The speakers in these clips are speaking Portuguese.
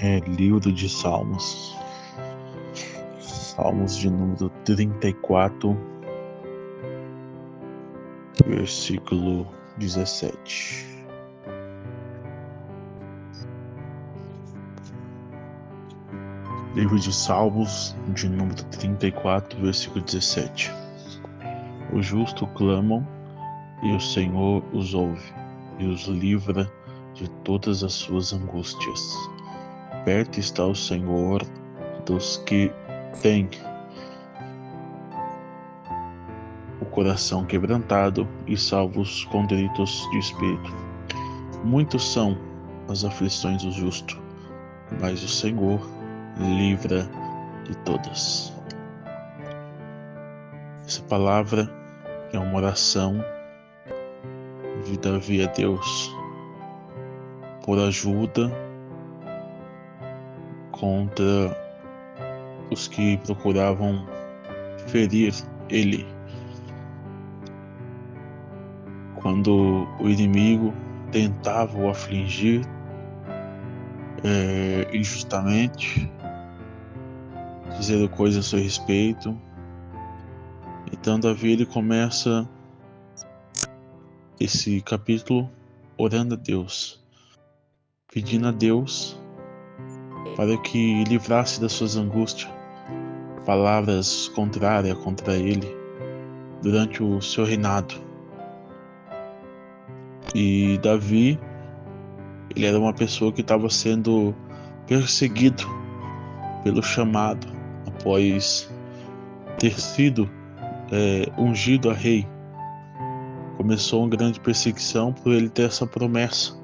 Livro de Salmos, Salmos de número 34, versículo 17. Livro de Salmos, de número 34, versículo 17. Os justos clamam, e o Senhor os ouve, e os livra de todas as suas angústias. Perto está o Senhor dos que têm o coração quebrantado e salva os contritos de espírito. Muitos são as aflições do justo, mas o Senhor livra de todas. Essa palavra é uma oração de Davi a Deus por ajuda contra os que procuravam ferir ele. Quando o inimigo tentava o afligir injustamente, dizendo coisas a seu respeito, então Davi ele começa esse capítulo orando a Deus, pedindo a Deus para que livrasse das suas angústias, palavras contrárias contra ele durante o seu reinado. E Davi, ele era uma pessoa que estava sendo perseguido pelo chamado após ter sido ungido a rei. Começou uma grande perseguição por ele ter essa promessa,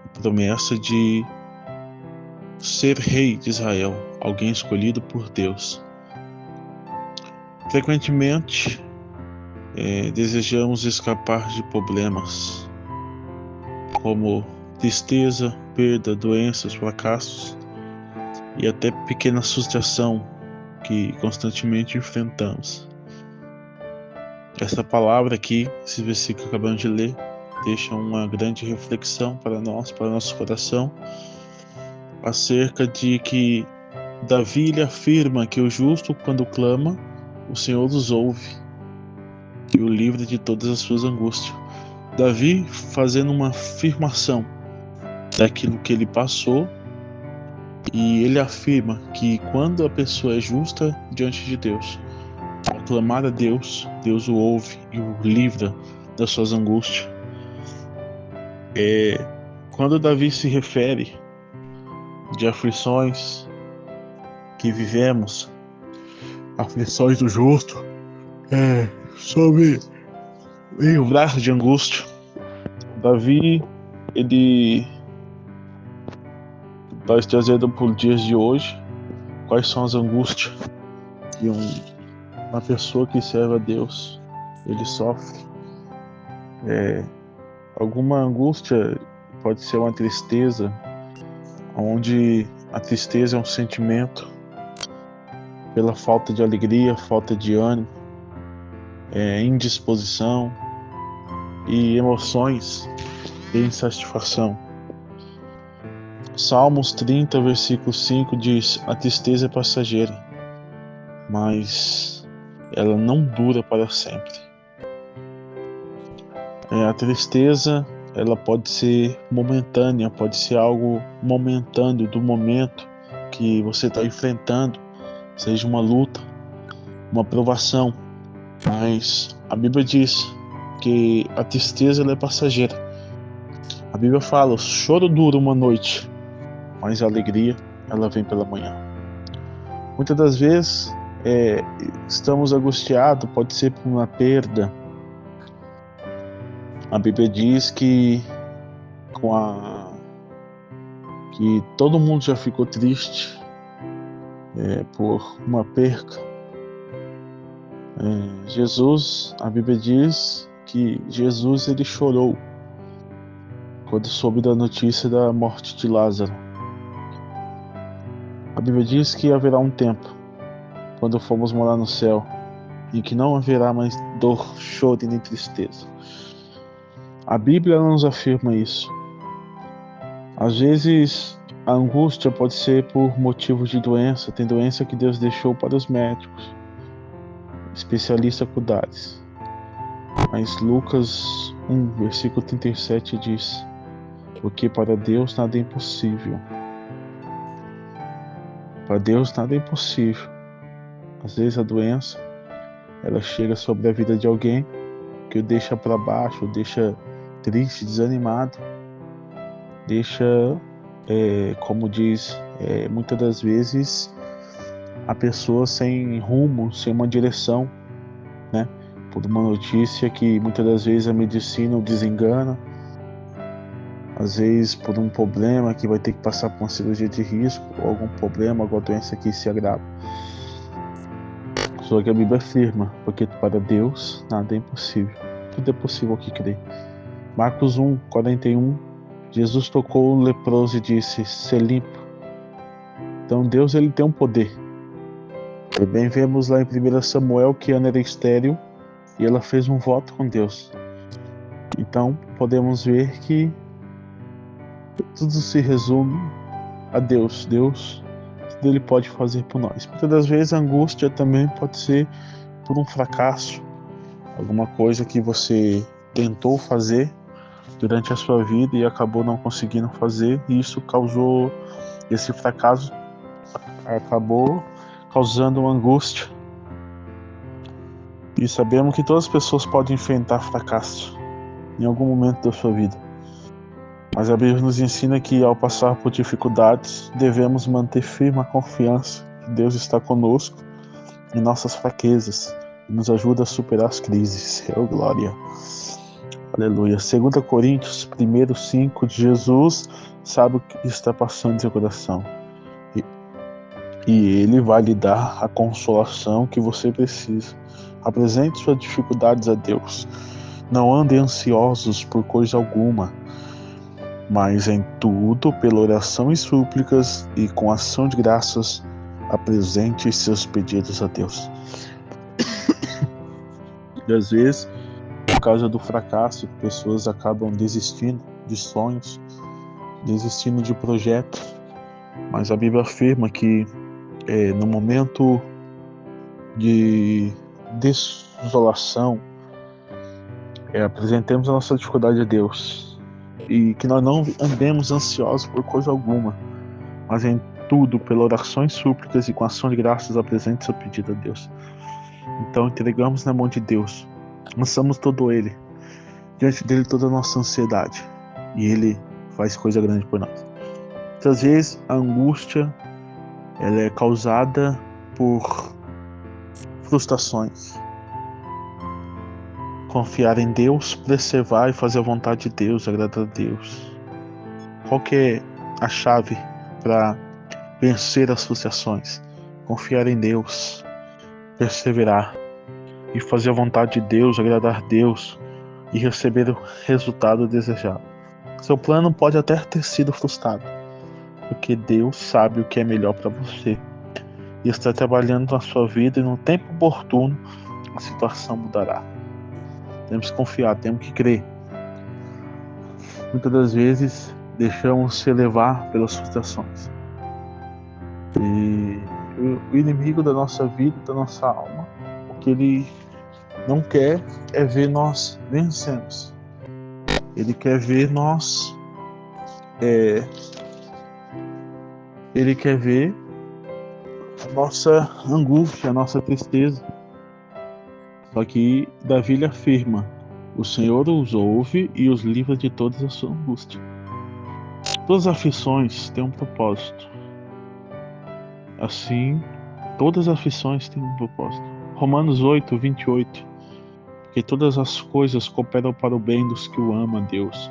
a promessa de ser rei de Israel, alguém escolhido por Deus. Frequentemente desejamos escapar de problemas como tristeza, perda, doenças, fracassos e até pequena frustração que constantemente enfrentamos. Essa palavra aqui, esse versículo que acabamos de ler, deixa uma grande reflexão para nós, para nosso coração, acerca de que Davi ele afirma que o justo, quando clama, o Senhor os ouve e o livra de todas as suas angústias. Davi fazendo uma afirmação daquilo que ele passou, e ele afirma que quando a pessoa é justa diante de Deus, ao clamar a Deus, Deus o ouve e o livra das suas angústias. Quando Davi se refere de aflições que vivemos, aflições do justo, sobre livrar de angústia, Davi, ele está trazendo para os dias de hoje quais são as angústias que uma pessoa que serve a Deus ele sofre. Alguma angústia pode ser uma tristeza, onde a tristeza é um sentimento pela falta de alegria, falta de ânimo, indisposição e emoções de insatisfação. Salmos 30, versículo 5 diz: a tristeza é passageira, mas ela não dura para sempre. A tristeza, ela pode ser momentânea, pode ser algo momentâneo do momento que você está enfrentando, seja uma luta, uma provação, mas a Bíblia diz que a tristeza ela é passageira. A Bíblia fala: o choro dura uma noite, mas a alegria ela vem pela manhã. Muitas das vezes estamos angustiados, pode ser por uma perda. A Bíblia diz que todo mundo já ficou triste por uma perca. Jesus, a Bíblia diz que Jesus ele chorou quando soube da notícia da morte de Lázaro. A Bíblia diz que haverá um tempo, quando formos morar no céu, em que não haverá mais dor, choro e nem tristeza. A Bíblia nos afirma isso. Às vezes A angústia pode ser por motivos de doença. Tem doença que Deus deixou para os médicos, especialistas cuidares. Mas Lucas 1, versículo 37 diz: porque para Deus nada é impossível. Para Deus nada é impossível. Às vezes a doença, ela chega sobre a vida de alguém que o deixa para baixo, o deixa triste, desanimado, deixa, como diz, muitas das vezes a pessoa sem rumo, sem uma direção, né? Por uma notícia que muitas das vezes a medicina o desengana, às vezes por um problema que vai ter que passar por uma cirurgia de risco, ou algum problema, alguma doença que se agrava. Só que a Bíblia afirma, porque para Deus nada é impossível. Tudo é possível ao que crê. Marcos 1, 41, Jesus tocou o leproso e disse: ser limpo. Então Deus, ele tem um poder. Também vemos lá em 1 Samuel que Ana era estéril e ela fez um voto com Deus. Então podemos ver que tudo se resume a Deus. Deus, tudo ele pode fazer por nós. Muitas das vezes a angústia também pode ser por um fracasso, alguma coisa que você tentou fazer durante a sua vida e acabou não conseguindo fazer, e isso causou, esse fracasso acabou causando uma angústia. E sabemos que todas as pessoas podem enfrentar fracasso em algum momento da sua vida. Mas a Bíblia nos ensina que ao passar por dificuldades, devemos manter firme a confiança que Deus está conosco em nossas fraquezas e nos ajuda a superar as crises. Oh, glória! Aleluia. 2 Coríntios 1:5, Jesus sabe o que está passando em seu coração. E Ele vai lhe dar a consolação que você precisa. Apresente suas dificuldades a Deus. Não andem ansiosos por coisa alguma, mas em tudo, pela oração e súplicas e com ação de graças, apresente seus pedidos a Deus. E às vezes, por causa do fracasso, pessoas acabam desistindo de sonhos, desistindo de projetos. Mas a Bíblia afirma que no momento de desolação, apresentemos a nossa dificuldade a Deus. E que nós não andemos ansiosos por coisa alguma, mas em tudo, pela oração e súplicas e com ação de graças, apresente seu pedido a Deus. Então entregamos na mão de Deus, lançamos todo Ele, diante dele toda a nossa ansiedade, e Ele faz coisa grande por nós. Muitas vezes a angústia ela é causada por frustrações. Confiar em Deus, preservar e fazer a vontade de Deus, agradar a Deus. Qual que é a chave para vencer as frustrações? Confiar em Deus, perseverar e fazer a vontade de Deus, agradar a Deus e receber o resultado desejado. Seu plano pode até ter sido frustrado, porque Deus sabe o que é melhor para você e está trabalhando na sua vida, e no tempo oportuno a situação mudará. Temos que confiar, temos que crer. Muitas das vezes deixamos se levar pelas frustrações. E o inimigo da nossa vida, da nossa alma, o que ele não quer é ver nós vencemos. Ele quer ver nós, ele quer ver a nossa angústia, a nossa tristeza. Só que Davi lhe afirma: o Senhor os ouve e os livra de todas as suas angústias. Todas as aflições têm um propósito. Assim, todas as aflições têm um propósito. Romanos 8:28. Porque todas as coisas cooperam para o bem dos que o amam a Deus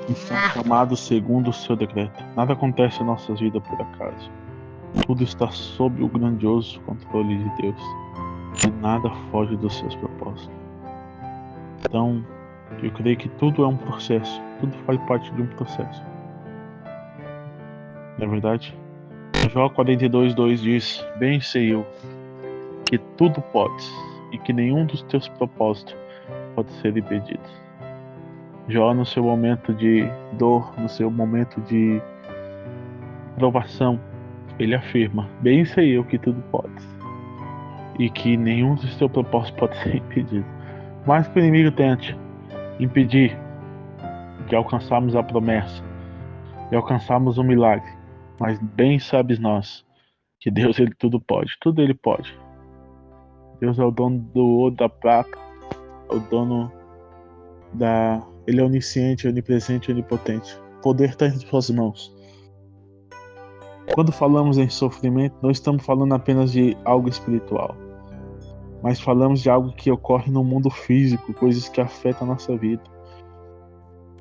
e são chamados segundo o seu decreto. Nada acontece em nossas vidas por acaso. Tudo está sob o grandioso controle de Deus. E nada foge dos seus propósitos. Então, eu creio que tudo é um processo. Tudo faz parte de um processo. Não é verdade? Jó 42:2 diz: bem sei eu que tudo podes e que nenhum dos teus propósitos pode ser impedido. Jó, no seu momento de dor, no seu momento de provação, ele afirma: bem sei eu que tudo podes, e que nenhum dos teus propósitos pode ser impedido. Mas que o inimigo tente impedir de alcançarmos a promessa, de alcançarmos o milagre, mas bem sabes nós que Deus, ele tudo pode, tudo ele pode. Deus é o dono do ouro, da prata, é o dono da... Ele é onisciente, onipresente, onipotente. O poder está em suas mãos. Quando falamos em sofrimento, não estamos falando apenas de algo espiritual, mas falamos de algo que ocorre no mundo físico, coisas que afetam a nossa vida.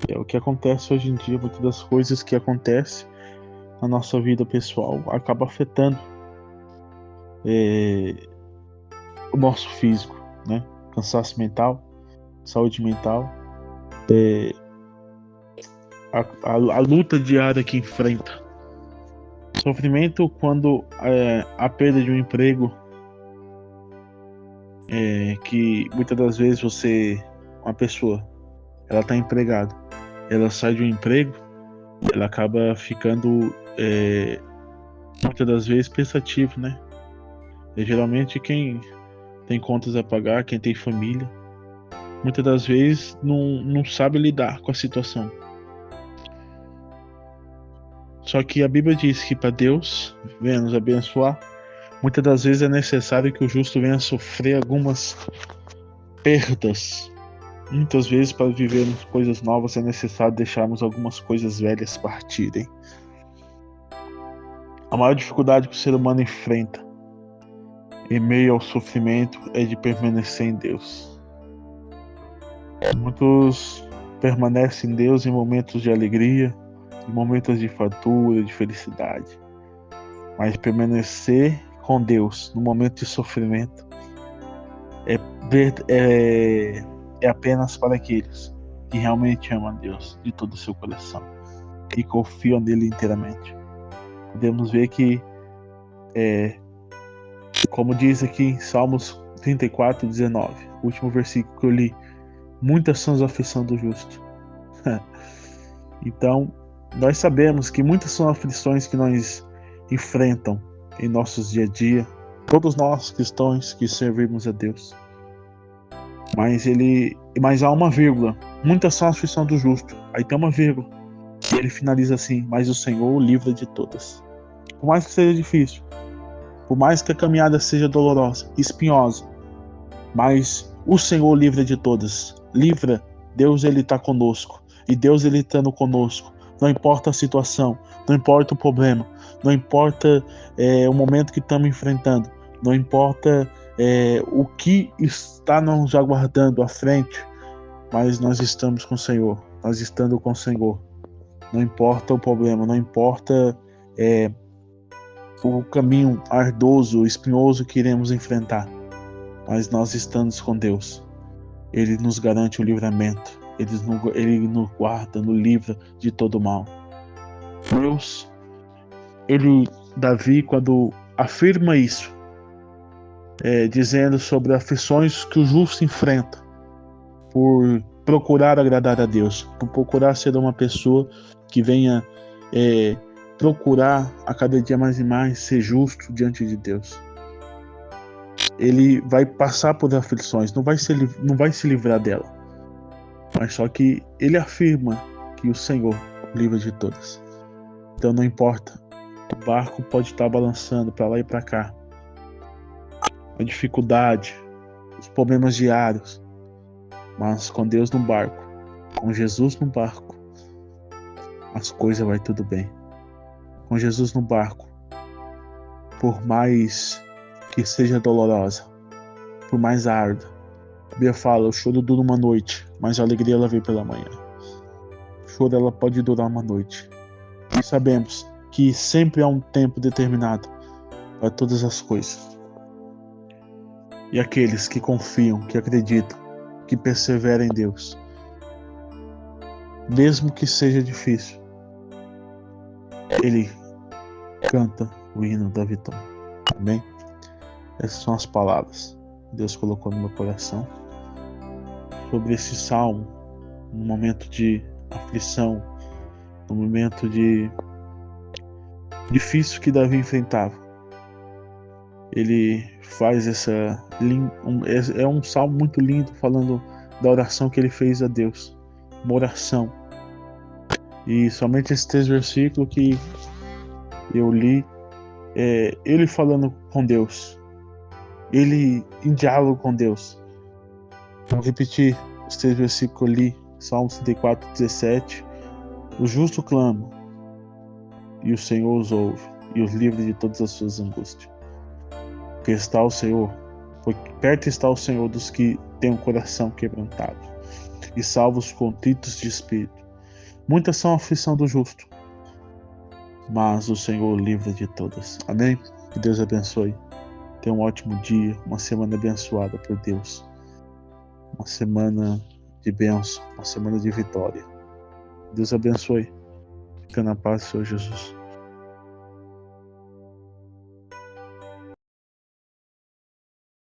É o que acontece hoje em dia. Muitas das coisas que acontecem na nossa vida pessoal acaba afetando o nosso físico, né? Cansaço mental, saúde mental, a luta diária que enfrenta. Sofrimento quando a perda de um emprego, que muitas das vezes uma pessoa, ela está empregada, ela sai de um emprego, ela acaba ficando muitas das vezes pensativo, né? Geralmente quem tem contas a pagar, quem tem família, muitas das vezes não sabe lidar com a situação. Só que a Bíblia diz que para Deus venha nos abençoar, muitas das vezes é necessário que o justo venha sofrer algumas perdas. Muitas vezes, para vivermos coisas novas, é necessário deixarmos algumas coisas velhas partirem. A maior dificuldade que o ser humano enfrenta em meio ao sofrimento é de permanecer em Deus. Muitos permanecem em Deus em momentos de alegria, em momentos de fartura, de felicidade. Mas permanecer com Deus no momento de sofrimento é apenas para aqueles que realmente amam a Deus de todo o seu coração e confiam nele inteiramente. Podemos ver que, como diz aqui em Salmos 34:19, o último versículo que eu li, muitas são as aflições do justo. Então, nós sabemos que muitas são as aflições que nós enfrentamos em nossos dia a dia, todos nós cristãos que servimos a Deus. Mas há uma vírgula: muitas são as aflições do justo. Aí tem uma vírgula. E ele finaliza assim: mas o Senhor o livra de todas. Por mais que seja difícil, por mais que a caminhada seja dolorosa, espinhosa, mas o Senhor livra de todas. Livra. Deus, ele está conosco. E Deus, ele estando conosco, não importa a situação, não importa o problema, não importa o momento que estamos enfrentando, não importa o que está nos aguardando à frente, mas nós estamos com o Senhor. Nós estando com o Senhor, não importa o problema, não importa o caminho ardoso, espinhoso que iremos enfrentar, mas nós estamos com Deus. Ele nos garante o livramento, ele nos guarda, nos livra de todo mal. Deus, Davi, quando afirma isso, dizendo sobre aflições que o justo enfrenta por procurar agradar a Deus, por procurar ser uma pessoa que venha procurar a cada dia mais e mais ser justo diante de Deus. Ele vai passar por aflições, não vai se livrar dela, mas só que ele afirma que o Senhor livra de todas. Então não importa, o barco pode estar balançando para lá e para cá, a dificuldade, os problemas diários, mas com Deus no barco, com Jesus no barco, as coisas vai tudo bem. Com Jesus no barco, por mais que seja dolorosa, por mais árdua, a Bíblia fala: o choro dura uma noite, mas a alegria ela vem pela manhã. O choro ela pode durar uma noite. E sabemos que sempre há um tempo determinado para todas as coisas. E aqueles que confiam, que acreditam, que perseveram em Deus, mesmo que seja difícil, ele canta o hino da vitória. Amém? Essas são as palavras que Deus colocou no meu coração sobre esse salmo no momento de aflição, no momento de difícil que Davi enfrentava. Ele faz é um salmo muito lindo, falando da oração que ele fez a Deus, uma oração. E somente esses 3 versículos que eu li, ele falando com Deus, ele em diálogo com Deus. Vou repetir os 3 versículos que eu li, Salmo 34, 17. O justo clama, e o Senhor os ouve, e os livra de todas as suas angústias. Porque está o Senhor, porque perto está o Senhor dos que têm o coração quebrantado, e salva os contritos de espírito. Muitas são a aflição do justo, mas o Senhor o livra de todas. Amém? Que Deus abençoe. Tenha um ótimo dia, uma semana abençoada por Deus. Uma semana de bênção, uma semana de vitória. Deus abençoe. Fica na paz do Senhor Jesus.